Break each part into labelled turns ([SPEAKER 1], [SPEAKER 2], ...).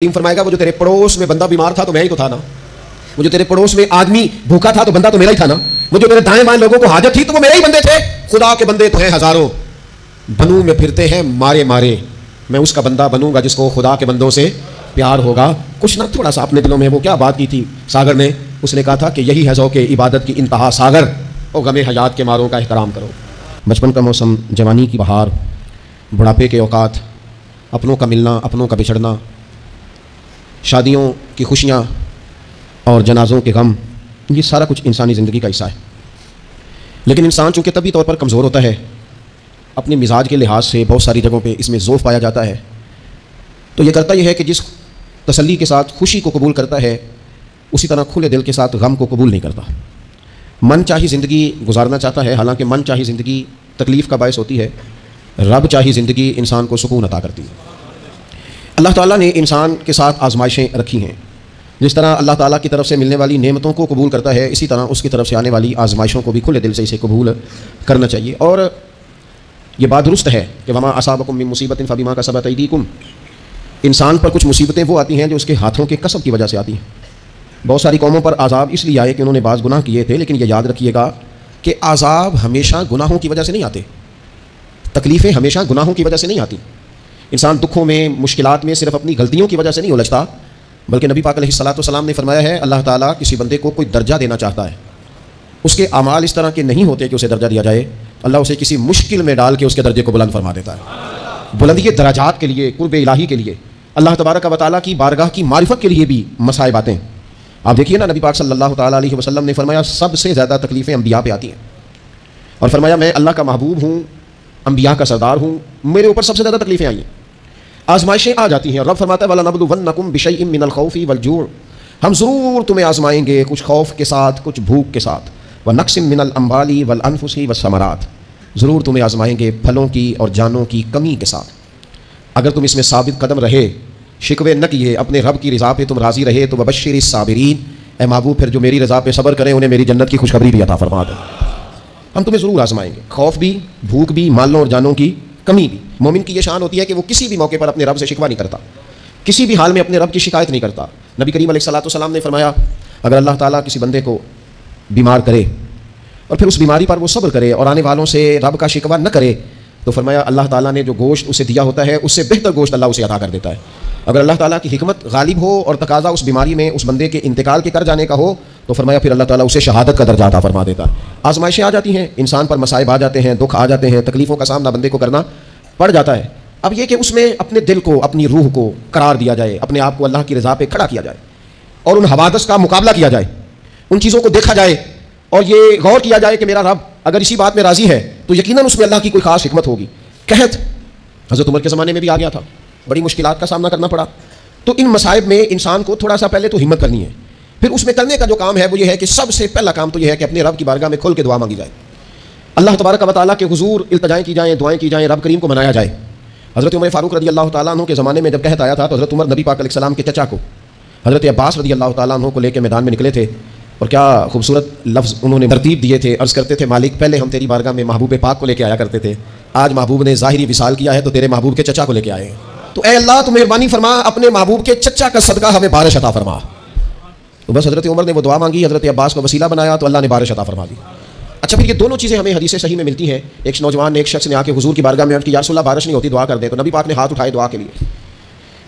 [SPEAKER 1] फरमाएगा वो जो तेरे पड़ोस में बंदा बीमार था तो मैं ही तो था ना, वो जो तेरे पड़ोस में आदमी भूखा था तो बंदा तो मेरा ही था ना, वो जो मेरे दाएं बाएं लोगों को हाजत थी तो वो मेरे ही बंदे थे। खुदा के बंदे तो हैं हजारों, बनू में फिरते हैं मारे मारे, मैं उसका बंदा बनूंगा जिसको खुदा के बंदों से प्यार होगा। कुछ ना थोड़ा सा अपने दिलों में वो क्या बात की थी सागर ने, उसने कहा था कि यही है ज़ौक़ इबादत की इंतहा सागर, और गमे हयात के मारों का एहतराम करो। बचपन का मौसम, जवानी की बहार, बुढ़ापे के औकात, अपनों का मिलना, अपनों का बिछड़ना, शादियों की खुशियाँ और जनाज़ों के गम, ये सारा कुछ इंसानी ज़िंदगी का हिस्सा है। लेकिन इंसान चूँकि तभी तौर पर कमज़ोर होता है, अपने मिजाज के लिहाज से बहुत सारी जगहों पे इसमें ज़ोफ़ पाया जाता है, तो ये करता यह है कि जिस तसल्ली के साथ खुशी को कबूल करता है उसी तरह खुले दिल के साथ गम को कबूल नहीं करता। मन चाही ज़िंदगी गुजारना चाहता है, हालांकि मन चाही ज़िंदगी तकलीफ़ का बायस होती है, रब चाही ज़िंदगी इंसान को सुकून अता करती है। अल्लाह ताला ने इंसान के साथ आजमाइशें रखी हैं। जिस तरह अल्लाह ताला की तरफ से मिलने वाली नेमतों को कबूल करता है, इसी तरह उसकी तरफ से आने वाली आजमाइशों को भी खुले दिल से इसे कबूल करना चाहिए। और ये बात दुरुस्त है कि वमा असाबकुम मिन मुसीबतिन फबिमा कसबत अयदीकुम, इंसान पर कुछ मुसीबतें वो आती हैं जो उसके हाथों के कसब की वजह से आती हैं। बहुत सारी कौमों पर आज़ाब इसलिए आए कि उन्होंने बाज़ गुनाह किए थे, लेकिन ये याद रखिएगा कि आज़ाब हमेशा गुनाहों की वजह से नहीं आते, तकलीफ़ें हमेशा गुनाहों की वजह से नहीं आती। इंसान दुखों में, मुश्किलात में सिर्फ अपनी गलतियों की वजह से नहीं उलझता, बल्कि नबी पाक अलैहिस्सलाम ने फरमाया है अल्लाह ताला किसी बंदे को कोई दर्जा देना चाहता है, उसके अमाल इस तरह के नहीं होते कि उसे दर्जा दिया जाए, अल्लाह उसे किसी मुश्किल में डाल के उसके दर्जे को बुलंद फरमा देता है। बुलंदी दराजात के लिए, कुर्ब इलाही के लिए, अल्लाह तबारक व तआला की बारगाह की मारिफत के लिए भी मसाइब आते हैं। आप देखिए ना, नबी पाक सल्लल्लाहु तआला अलैहि वसल्लम ने फरमाया सबसे ज़्यादा तकलीफ़ें अंबिया पे आती हैं, और फरमाया मैं अल्लाह का महबूब हूँ, अंबिया का सरदार हूँ, मेरे ऊपर सबसे ज़्यादा तकलीफ़ें आई हैं, आजमाइशें आ जाती हैं। रब फरमाता है वलनबलुवन्नकुम बिशैइन मिनल खौफि वल जूअ, हम ज़रूर तुम्हें आजमाएंगे कुछ खौफ के साथ, कुछ भूख के साथ, व नक्सिम मिनल अम्वाली वल अनफुसी वस्समरात, ज़रूर तुम्हें आजमाएंगे फलों की और जानों की कमी के साथ। अगर तुम इसमें साबित कदम रहे, शिकवे न किए, अपने रब की रज़ा पे तुम राज़ी रहे, तो वबश्शिरिस साबिरीन, ए महबूब फिर जो मेरी रज़ा पे सब्र करें उन्हें मेरी जन्नत की खुशखबरी भी अता फरमा दे। हम तुम्हें ज़रूर आजमाएंगे, खौफ भी, भूख भी, मालों और जानों की कमी भी। मोमिन की ये शान होती है कि वो किसी भी मौके पर अपने रब से शिकवा नहीं करता, किसी भी हाल में अपने रब की शिकायत नहीं करता। नबी करीम अलैहिस्सलाम ने फरमाया अगर अल्लाह ताला किसी बंदे को बीमार करे और फिर उस बीमारी पर वो सब्र करे और आने वालों से रब का शिकवा न करे, तो फरमाया अल्लाह ताला ने जो गोश्त उसे दिया होता है उससे बेहतर गोश्त अल्लाह उसे अता कर देता है। अगर अल्लाह ताला की हिकमत गालिब हो और तकाजा उस बीमारी में उस बंदे के इंतकाल के कर जाने का हो, तो फरमाया फिर अल्लाह ताला उसे शहादत का दर्जा अता फरमा देता है। आजमाइशें आ जाती हैं, इंसान पर मसाइब आ जाते हैं, दुख आ जाते हैं, तकलीफ़ों का सामना बंदे को करना पड़ जाता है। अब यह कि उसमें अपने दिल को, अपनी रूह को करार दिया जाए, अपने आप को अल्लाह की रज़ा पे खड़ा किया जाए और उन हवादस का मुकाबला किया जाए, उन चीज़ों को देखा जाए और ये गौर किया जाए कि मेरा रब अगर इसी बात में राज़ी है तो यकीनन उसमें अल्लाह की कोई ख़ास हिकमत होगी। कहत हज़रत उमर के ज़माने में भी आ गया था, बड़ी मुश्किलात का सामना करना पड़ा। तो इन मसाइब में इंसान को थोड़ा सा पहले तो हिम्मत करनी है, फिर उसमें करने का जो काम है वो ये है कि सबसे पहला काम तो ये है कि अपने रब की बारगाह में खुल के दुआ मांगी जाए, अल्लाह तबारक व तआला के हुजूर इल्तिजाएं की जाएँ, दुआएं की जाएँ, रब करीम को मनाया जाए। हज़रत उमर फ़ारूक रज़ी अल्लाह तआला अन्हु के ज़माने में जब कहत आया था तो हज़रत उमर नबी पाक अलैहिस्सलाम के चचा को हज़रत अब्बास रज़ी अल्लाह तआला अन्हु को लेकर मैदान में निकले थे, और क्या खूबसूरत लफ्ज़ उन्होंने तरतीब दिए थे। अर्ज़ करते थे मालिक पहले हम तेरी बारगाह में महबूब पाक को लेकर आया करते थे, आज महबूब ने ज़ाहिरी विसाल किया है तो तेरे महबूब के चचा को लेकर आए, तो ए अल्लाह तो मेहरबानी फरमा अपने महबूब के चचा का सदका हमें बारिश अता फरमा। तो बस हज़रत उमर ने वो दुआ मांगी, हज़रत अब्बास को वसीला बनाया तो अल्लाह ने बारिश अता फरमा दी। अच्छा, फिर ये दोनों चीज़ें हमें हदीस सही में मिलती हैं। एक नौजवान ने, एक शख्स ने आके हुजूर की बारगाह में अर्ज़ की या रसूलल्लाह बारिश नहीं होती, दुआ कर दे। तो नबी पाक ने हाथ उठाए दुआ के लिए,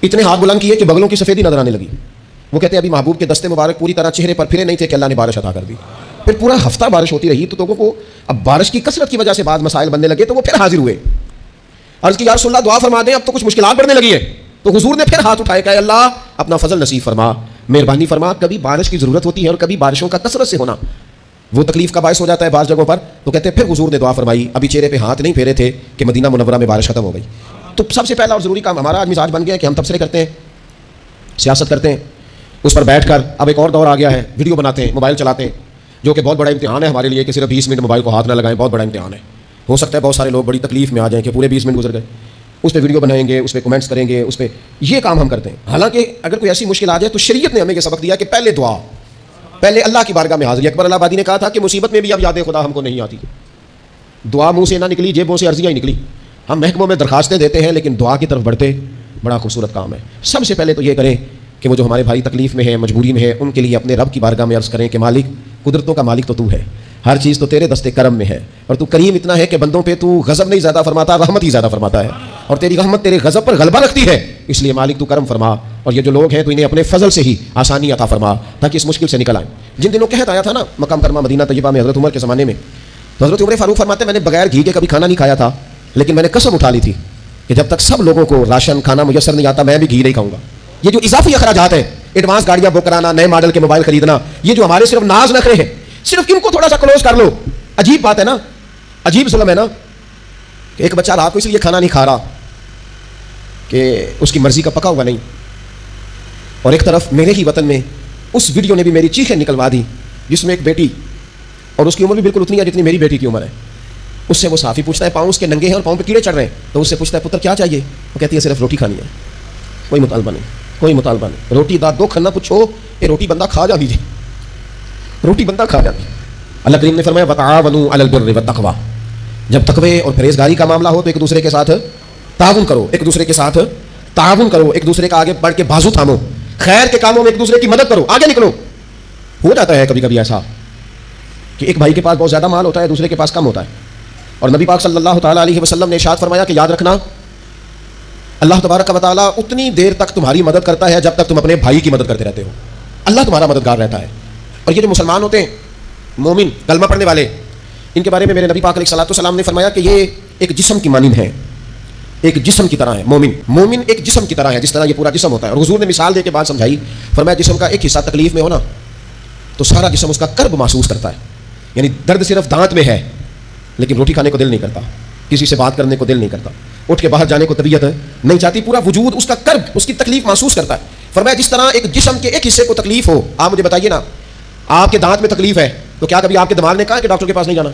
[SPEAKER 1] इतने हाथ बुलंद किए कि बगलों की सफ़ेदी नजर आने लगी। वो कहते हैं अभी महबूब के दस्ते मुबारक पूरी तरह चेहरे पर फिरे नहीं थे कि अल्लाह ने बारिश अता कर दी। फिर पूरा हफ्ता बारिश होती रही, तो लोगों को अब बारिश की कसरत की वजह से बाद मसाइल बनने लगे, तो वो फिर हाजिर हुए, अर्ज़ की या रसूलल्लाह दुआ फरमा दें, अब तो कुछ मुश्किलात बढ़ने लगी है। तो हुजूर ने फिर हाथ उठाए, कहा अल्लाह अपना फजल नसीब फरमा, मेहरबानी फरमा। कभी बारिश की ज़रूरत होती है और कभी बारिशों का कसरत से होना वो तकलीफ़ का बायस हो जाता है बाज़ जगहों पर। तो कहते हैं फिर हुजूर ने दुआ फरमाई, अभी चेहरे पे हाथ नहीं फेरे थे कि मदीना मुनव्वरा में बारिश खत्म हो गई। तो सबसे पहला और ज़रूरी काम हमारा आज मिजाज बन गया है कि हम तबसरे करते हैं, सियासत करते हैं, उस पर बैठ कर अब एक और दौर आ गया है, वीडियो बनाते हैं, मोबाइल चलाते हैं, जो कि बहुत बड़ा इम्तिहान है हमारे लिए कि सिर्फ 20 मिनट मोबाइल को हाथ ना लगाएं, बहुत बड़ा इम्तिहान है। हो सकता है बहुत सारे लोग बड़ी तकलीफ़ में आ जाएं कि पूरे 20 मिनट गुजर गए, उस पर वीडियो बनाएंगे, उस पर कमेंट्स करेंगे, उस पर ये काम हम करते हैं। हालांकि अगर कोई ऐसी मुश्किल आ जाए तो शरीयत ने हमें यह सबक दिया कि पहले दुआ, पहले अल्लाह की बारगाह में हाजिरी। अकबर अलाहाबादी ने कहा था कि मुसीबत में भी अब याद खुदा हमको नहीं आती, दुआ मुँह से ना निकली, जेबों से अर्जियाँ ही निकली। हम महकमों में दरखास्तें देते हैं लेकिन दुआ की तरफ बढ़ते बड़ा खूबसूरत काम है। सबसे पहले तो ये करें कि वो जो हमारे भाई तकलीफ़ में है, मजबूरी में है, उनके लिए अपने रब की बारगाह में अर्ज़ करें कि मालिक, कुदरतों का मालिक तो तू है, हर चीज़ तो तेरे दस्ते करम में है, और तू करीम इतना है कि बंदों पे तू गज़ब नहीं ज़्यादा फरमाता, रहमत ही ज़्यादा फरमाता है, और तेरी रहमत तेरे गज़ब पर गलबा रखती है। इसलिए मालिक तू करम फरमा, और ये जो लोग हैं तो इन्हें अपने फजल से ही आसानी अता फरमा ताकि इस मुश्किल से निकल आए। जिन दिनों कहत आया था ना मक्का मुकर्रमा मदीना तैयबा में हज़रत उमर के ज़माने में, तो हज़रत उमर फारूक फरमाते मैंने बगैर घी के कभी खाना नहीं खाया था, लेकिन मैंने कसम उठा ली थी कि जब तक सब लोगों को राशन खाना मुयसर नहीं आता मैं भी घी नहीं खाऊंगा। ये जो इजाफी अखराजात है, एडवांस गाड़ियां बुक कराना, नए मॉडल के मोबाइल खरीदना, ये जो हमारे सिर्फ नाज नखरे हैं, सिर्फ इनको थोड़ा सा क्लोज कर लो। अजीब बात है ना, अजीब जुल्म है ना कि एक बच्चा रात को इसलिए खाना नहीं खा रहा कि उसकी मर्जी का पका हुआ नहीं, और एक तरफ मेरे ही वतन में उस वीडियो ने भी मेरी चीखें निकलवा दी जिसमें एक बेटी, और उसकी उम्र भी बिल्कुल उतनी है जितनी मेरी बेटी की उम्र है, उससे वो साफ़ी पूछता है, पाँव उसके नंगे हैं और पाँव पे कीड़े चढ़ रहे हैं, तो उससे पूछता है पुत्र क्या चाहिए? वो कहती है सिर्फ रोटी खानी है, कोई मुतालबा नहीं, कोई मुतालबा नहीं, रोटी दाद दो खन्ना पूछो, ये रोटी बंदा खा जा दीजिए, रोटी बंदा खा जाती। अल्लाह करीम ने फरमाया वतआवनु अलल बिर्रि वत्तक़वा, जब तकवे और परहेजगारी का मामला हो तो एक दूसरे के साथ ताउन करो, एक दूसरे के साथ ताउन करो, एक दूसरे का आगे बढ़ के बाजू थामो, खैर के कामों में एक दूसरे की मदद करो, आगे निकलो। हो जाता है कभी कभी ऐसा कि एक भाई के पास बहुत ज़्यादा माल होता है, दूसरे के पास कम होता है, और नबी पाक सल्लल्लाहु तआला अलैहि वसल्लम ने इरशाद फरमाया कि याद रखना अल्लाह तबारक व तआला उतनी देर तक तुम्हारी मदद करता है जब तक तुम अपने भाई की मदद करते रहते हो। अल्लाह तुम्हारा मददगार रहता है। और ये जो मुसलमान होते हैं, मोमिन, कलमा पढ़ने वाले, इनके बारे में मेरे नबी पाक अलैहिस्सलाम ने फरमाया कि ये एक जिस्म की मानिंद है, एक जिस्म की तरह है। मोमिन एक जिस्म की तरह है, जिस तरह ये पूरा जिस्म होता है। और हुजूर ने मिसाल दे के बाद समझाई, फरमाया जिस्म का एक हिस्सा तकलीफ में हो ना तो सारा जिस्म उसका कर्ब महसूस करता है, यानी दर्द सिर्फ दांत में है लेकिन रोटी खाने को दिल नहीं करता, किसी से बात करने को दिल नहीं करता, उठ के बाहर जाने को तबीयत नहीं चाहती, पूरा वजूद उसका कर्ब, उसकी तकलीफ महसूस करता है। फरमाया जिस तरह एक जिस्म के एक हिस्से को तकलीफ हो, आप मुझे बताइए ना, आपके दांत में तकलीफ है तो क्या कभी आपके दिमाग ने कहा कि डॉक्टर के पास नहीं जाना?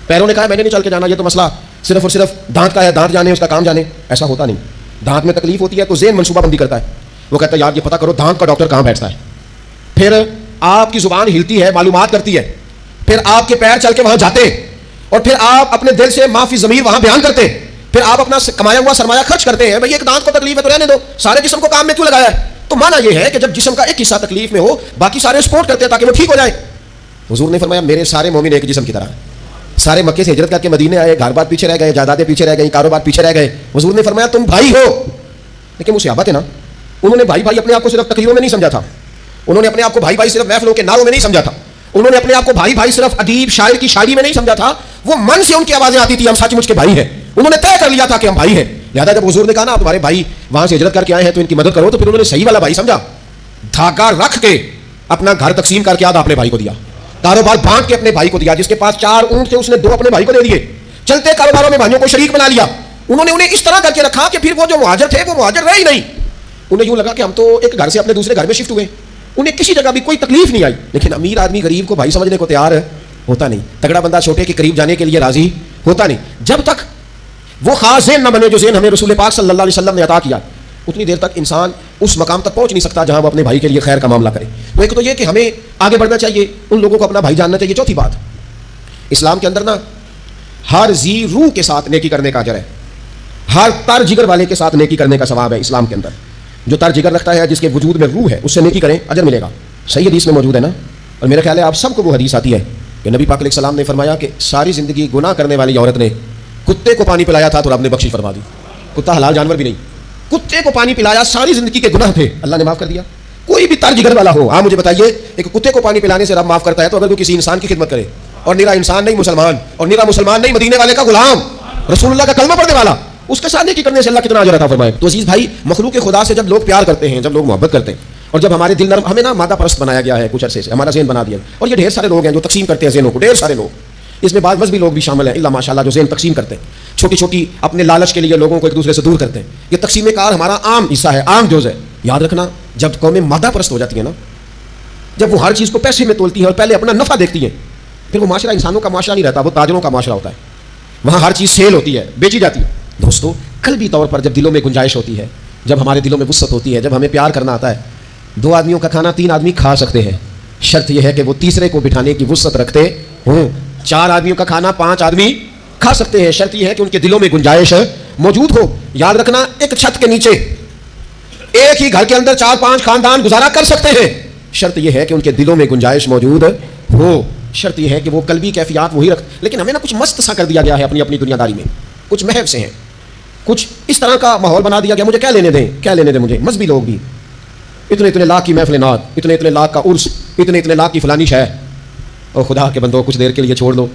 [SPEAKER 1] पैरों ने कहा मैंने नहीं चल के जाना, ये तो मसला सिर्फ और सिर्फ दांत का है, दांत जाने उसका काम जाने? ऐसा होता नहीं। दांत में तकलीफ होती है तो ज़हन मनसूबाबंदी करता है, वो कहता है यार ये पता करो दांत का डॉक्टर कहाँ बैठता है, फिर आपकी जुबान हिलती है, मालूमात करती है, फिर आपके पैर चल के वहां जाते, और फिर आप अपने दिल से माफी ज़मीर वहां बयान करते, फिर आप अपना कमाया हुआ सरमाया खर्च करते हैं। भाई एक दांत को तकलीफ है तो रहने दो, सारे जिस्म को काम में क्यों लगाया है? तो माना यह है कि जब जिस्म का एक हिस्सा तकलीफ में हो बाकी सारे सपोर्ट करते हैं ताकि वो ठीक हो जाए। हुजूर ने फरमाया मेरे सारे मोमिन एक जिस्म की तरह, सारे मक्के से हिजरत करके मदीने आए, घर बार पीछे रह गए, जायदादें पीछे रह गई, कारोबार पीछे रह गए। हुजूर ने फरमाया तुम भाई हो, लेकिन वो सहाबा थे ना, उन्होंने भाई भाई अपने आप को सिर्फ तकरीरों में नहीं समझा था, उन्होंने अपने आप को भाई भाई सिर्फ महफिलों के नारों में नहीं समझा था, उन्होंने अपने आप को भाई भाई सिर्फ अदीब शायर की शायरी में नहीं समझा था, वो मन से उनकी आवाजें आती थी हम सचमुच के भाई हैं, उन्होंने तय कर लिया था कि हम भाई हैं। लिहाजा जब हुजूर ने कहा ना तुम्हारे भाई वहां से हिजरत करके आए हैं तो इनकी मदद करो, तो फिर उन्होंने सही वाला भाई समझा, धागा रख के अपना घर तकसीम करके आधा अपने भाई को दिया, कारोबार बांट के अपने भाई को दिया, जिसके पास 4 ऊंट थे उसने 2 अपने भाई को दे दिए, चलते कारोबारों में भाइयों को शरीक बना लिया। उन्होंने उन्हें इस तरह करके रखा कि फिर वो जो मुहाजिर थे वो मुहाजिर रहे ही नहीं, उन्हें यूं लगा कि हम तो एक घर से अपने दूसरे घर में शिफ्ट हुए, उन्हें किसी जगह भी कोई तकलीफ नहीं आई। लेकिन अमीर आदमी गरीब को भाई समझने को तैयार होता नहीं, तगड़ा बंदा छोटे के करीब जाने के लिए राजी होता नहीं। जब तक वो खास ज़हन न बने जो ज़हन हमें रसूल पाक सल्लल्लाहु अलैहि वसल्लम ने अता किया, उतनी देर तक इंसान उस मकाम तक पहुंच नहीं सकता जहां वो अपने भाई के लिए खैर का मामला करे। तो एक तो ये कि हमें आगे बढ़ना चाहिए, उन लोगों को अपना भाई जानना चाहिए। चौथी बात, इस्लाम के अंदर ना हर जी रूह के साथ नेकी करने का अजर है, हर तर जिगर वाले के साथ नेकी करने का सवाब है। इस्लाम के अंदर जो तर जिगर रखता है, जिसके वजूद में रूह है, उससे नेकी करें, अजर मिलेगा। सही हदीस में मौजूद है ना, और मेरा ख्याल है आप सबको वो हदीस आती है कि नबी पाक अलैहिस्सलाम ने फरमाया कि सारी ज़िंदगी गुनाह करने वाली औरत ने कुत्ते को पानी पिलाया था तो रब ने बख्शिश फरमा दी। कुत्ता हलाल जानवर भी नहीं, कुत्ते को पानी पिलाया, सारी ज़िंदगी के गुनाह थे, अल्लाह ने माफ़ कर दिया। कोई भी तर जिगर वाला हो, आप मुझे बताइए, एक कुत्ते को पानी पिलाने से रब माफ़ करता है, तो अगर कोई किसी इंसान की खिदमत करे, और निरा इंसान नहीं मुसलमान, और निरा मुसलमान नहीं मदीने वाले का गुलाम, रसूलुल्लाह का कलमा पढ़ने वाला, उसके साथ नेकी करने से अल्लाह कितना अजर अता फरमाए। तो अजीज भाई, मखलूक खुदा से जब लोग प्यार करते हैं, जब लोग मोहब्बत करते हैं, और जब हमारे दिल नरम, हमें ना मादा परस्त बनाया गया है कुछ अरसे से, हमारा ज़हन बना दिया, और ये ढेर सारे लोग हैं जो तकसीम करते हैं ज़हनों को, ढेर सारे लोग, इसमें बाद मजहबी लोग भी शामिल हैं, इल्ला माशाल्लाह, जो ज़हन तकसीम करते हैं, छोटी छोटी अपने लालच के लिए लोगों को एक दूसरे से दूर करते हैं। ये तकसीम कार हमारा आम हिस्सा है, आम जोज़ है। याद रखना, जब कौमें मादा परस्त हो जाती है ना, जब वो हर चीज़ को पैसे में तोलती है और पहले अपना नफ़ा देखती है, फिर वो माशरा इंसानों का माशरा नहीं रहता, वो ताजरों का माशरा होता है। वहाँ हर चीज़ सेल होती है, बेची जाती है। दोस्तों, कल्बी तौर पर जब दिलों में गुंजाइश होती है, जब हमारे दिलों में वुसअत होती है, जब हमें प्यार करना आता है, 2 आदमियों का खाना 3 आदमी खा सकते हैं। शर्त यह है कि वो तीसरे को बिठाने की वुसअत रखते हों। 4 आदमियों का खाना 5 आदमी खा सकते हैं, शर्त यह है कि उनके दिलों में गुंजाइश मौजूद हो। याद रखना, एक छत के नीचे एक ही घर के अंदर 4-5 खानदान गुजारा कर सकते हैं। शर्त यह है कि उनके दिलों में गुंजाइश मौजूद हो, शर्त यह है कि वो कल्बी कैफियत वही रख। लेकिन हमें ना कुछ मस्त सा कर दिया गया है अपनी अपनी दुनियादारी में, कुछ महव से हैं, कुछ इस तरह का माहौल बना दिया गया, मुझे क्या लेने दें, क्या लेने दें मुझे। मजहबी लोग भी इतने इतने लाख की महफिल नात, इतने इतने लाख का उर्स, इतने इतने लाख की फलानी शह। और खुदा के बंदो कुछ देर के लिए छोड़ लो,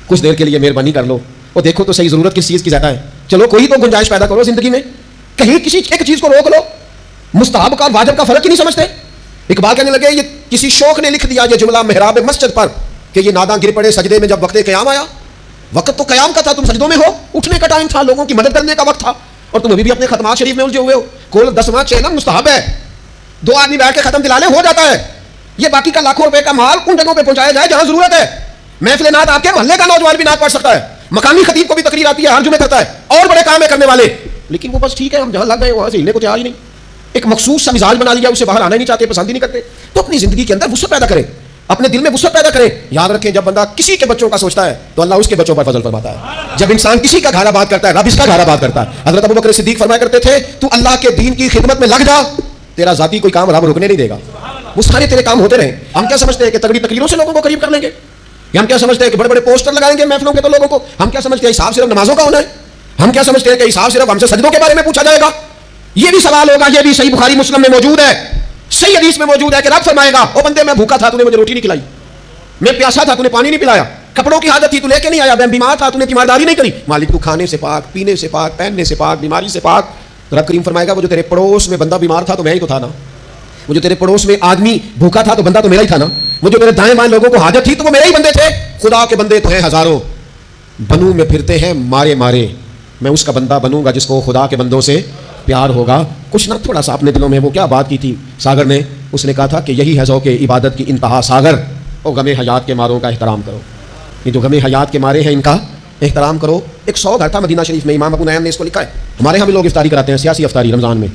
[SPEAKER 1] कुछ देर के लिए मेहरबानी कर लो और देखो तो सही ज़रूरत किस चीज़ की ज़्यादा है। चलो कोई तो गुंजाइश पैदा करो ज़िंदगी में, कहीं किसी एक चीज़ को रोक लो। मुस्तहब का वाजिब का फ़र्क ही नहीं समझते। इकबाल कहने लगे ये किसी शौक ने लिख दिया ये जुमला मेहराब मस्जिद पर कि ये नादां गिर पड़े सजदे में जब वक्त क़याम आया। वक्त तो क़याम का था, तुम सजदों में हो, उठने का टाइम था, लोगों की मदद करने का वक्त था, और तुम अभी भी अपने खतमात शरीफ में उलझे हुए हो। कोल 10वां चेलम मुस्तहब है, 2 आदमी बैठ के खत्म दिला ले हो जाता है। ये बाकी का लाखों रुपए का माल उन जगहों पे पहुंचाया जाए जहां जरूरत है। महफिल नात आपके मोहल्ले का नौजवान भी नात पढ़ सकता है, मकामी खतीब को भी तकरीर आती है, हर जुमे करता है, और बड़े काम है करने वाले। लेकिन वो बस ठीक है, हम जहां लग गए वहां से हिलने को तैयार ही नहीं। एक मखसूस सा मिजाज बना लिया, उससे बाहर आना नहीं चाहते, पसंद ही नहीं करते। तो अपनी जिंदगी के अंदर वुसअत पैदा करें, अपने दिल में वुसअत पैदा करें। याद रखें, जब बंदा किसी के बच्चों का सोचता है तो अल्लाह उसके बच्चों पर फजल फरमाता है। जब इंसान किसी का घाड़ा बात करता है, रब इसका घाड़ा बात करता है। हज़रत अबू बकर सिद्दीक फरमाया करते थे, तू अल्लाह के दीन की खिदमत में लग जा, तेरा जाती कोई काम रब रुकने नहीं देगा। वो सारे तेरे काम होते रहे। हम क्या समझते हैं कि तगड़ी तकरीरों से लोगों को करीब कर लेंगे, हम क्या समझते हैं कि बड़े बड़े पोस्टर लगाएंगे महफिलों के तो लोगों को, हम क्या समझते हैं हिसाब सिर्फ नमाजों का होना है, हम क्या समझते हैं कि हिसाब सिर्फ हमसे सजदों के बारे में पूछा जाएगा। ये भी सवाल होगा, ये भी सही बुखारी मुस्लिम में मौजूद है, सही हदीस में मौजूद है कि रब फरमाएगा, ओ बंदे मैं भूखा था तूने मुझे रोटी नहीं खिलाई, मैं प्यासा था तूने पानी नहीं पिलाया, कपड़ों की हाजत थी तू लेके नहीं आया, मैं बीमार था तूने तीमारदारी नहीं करी। मालिक तू खाने से पाक, पीने से पाक, पहनने से पाक, बीमारी से पाक। रब करीम फरमाएगा, वो जो तेरे पड़ोस में बंदा बीमार था तो मैं ही तो था ना, वो जो तेरे पड़ोस में आदमी भूखा था तो बंदा तो मेरा ही था ना, वो जो तेरे दाएं बाएं लोगों को हाजत थी तो वो मेरे ही बंदे थे। खुदा के बंदे तो हैं हजारों, बनू में फिरते हैं मारे मारे, मैं उसका बंदा बनूंगा जिसको खुदा के बंदों से प्यार होगा। कुछ ना थोड़ा सा अपने दिलों में वो क्या बात की थी सागर ने, उसने कहा था कि यही है ज़ौक़ इबादत की इंतहा सागर, और गमे हयात के मारों का एहतराम करो। ये जो गमे हयात के मारे हैं इनका एहतराम करो। एक 100 घर था मदीना शरीफ में, इमाम अबू नईम ने इसको लिखा है। हमारे यहाँ भी लोग इफ्तारी कराते हैं, सियासी इफ्तारी रमज़ान में,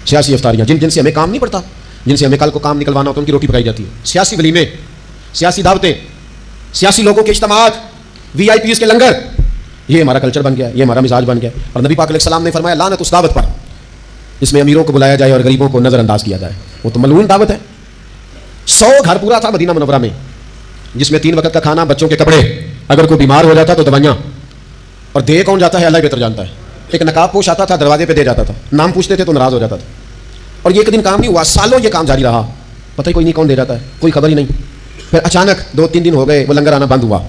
[SPEAKER 1] सियासी इफ्तारियाँ जिनसे हमें काम नहीं पड़ता, जिनसे हमें कल को काम निकलवाना होता है उनकी रोटी पकाई जाती है। सियासी वलीमे, सियासी दावतें, सियासी लोगों के इज्तिमात, VIPs के लंगर, ये हमारा कल्चर बन गया, ये हमारा मिजाज बन गया। और नबी पाक अलैहिस्सलाम ने फरमाया, लानत उस दावत पर जिसमें अमीरों को बुलाया जाए और गरीबों को नज़रअंदाज किया जाए, वो तो मलून दावत है। 100 घर पूरा था मदीना मुनव्वरा में, जिसमें 3 वक्त का खाना, बच्चों के कपड़े, अगर कोई बीमार हो जाता तो दवाइयाँ, और दे कौन जाता है अल्लाह बेहतर जानता है। एक नकाब पोश आता था, दरवाजे पे दे जाता था, नाम पूछते थे तो नाराज़ हो जाता था। और ये एक दिन काम नहीं हुआ, सालों ये काम जारी रहा, पता ही कोई नहीं कौन दे जाता है, कोई खबर ही नहीं। फिर अचानक 2-3 दिन हो गए, वो लंगर आना बंद हुआ,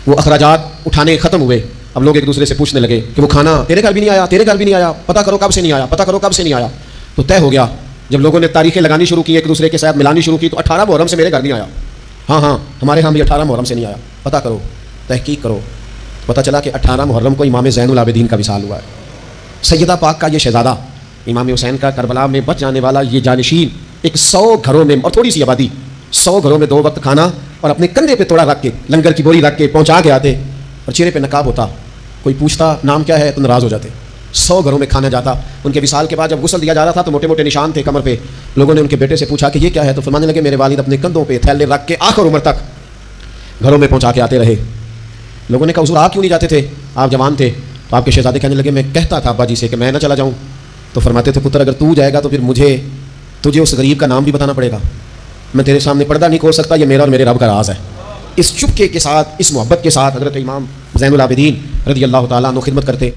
[SPEAKER 1] वो अखराजात उठाने ख़त्म हुए। अब लोग एक दूसरे से पूछने लगे कि वो खाना तेरे घर भी नहीं आया, तेरे घर भी नहीं आया, पता करो कब से नहीं आया, पता करो कब से नहीं आया। तो तय हो गया, जब लोगों ने तारीखें लगानी शुरू की, एक दूसरे के साथ मिलानी शुरू की, तो 18 मुहर्रम से मेरे घर नहीं आया, हाँ हमारे यहाँ भी 18 मुहर्रम से नहीं आया, पता करो, तहकीक करो। पता चला कि 18 मुहर्रम को इमाम ज़ैनुल आबिदीन का विसाल हुआ है। सैयदा पाक का ये शहज़ादा इमाम हुसैन का करबला में बच जाने वाला ये जानशीन, एक 100 घरों में और थोड़ी सी आबादी, 100 घरों में 2 वक्त खाना और अपने कंधे पे तोड़ा रख के, लंगर की बोरी रख के पहुंचा के आते, और चेहरे पे नकाब होता, कोई पूछता नाम क्या है तो नाराज़ हो जाते। 100 घरों में खाना जाता। उनके विसाल के बाद जब गुस्ल दिया जा रहा था तो मोटे मोटे निशान थे कमर पे। लोगों ने उनके बेटे से पूछा कि ये क्या है, तो फरमाने लगे मेरे वालिद अपने कंधों पे थैले रख के आखिर उम्र तक घरों में पहुंचा के आते रहे। लोगों ने कहा हुज़ूर आप क्यों नहीं जाते थे, आप जवान थे। तो आपके शहज़ादे कहने लगे मैं कहता था अब्बा जी से कि मैं ना चला जाऊँ, तो फरमाते थे पुत्र अगर तू जाएगा तो फिर तुझे उस गरीब का नाम भी बताना पड़ेगा, मैं तेरे सामने पर्दा नहीं खोल सकता, ये मेरा और मेरे रब का राज है। इस चुपके के साथ, इस मोहब्बत के साथ हज़रत इमाम ज़ैनुल आबिदीन रज़ी अल्लाह ताला अन्हु खिदमत करते।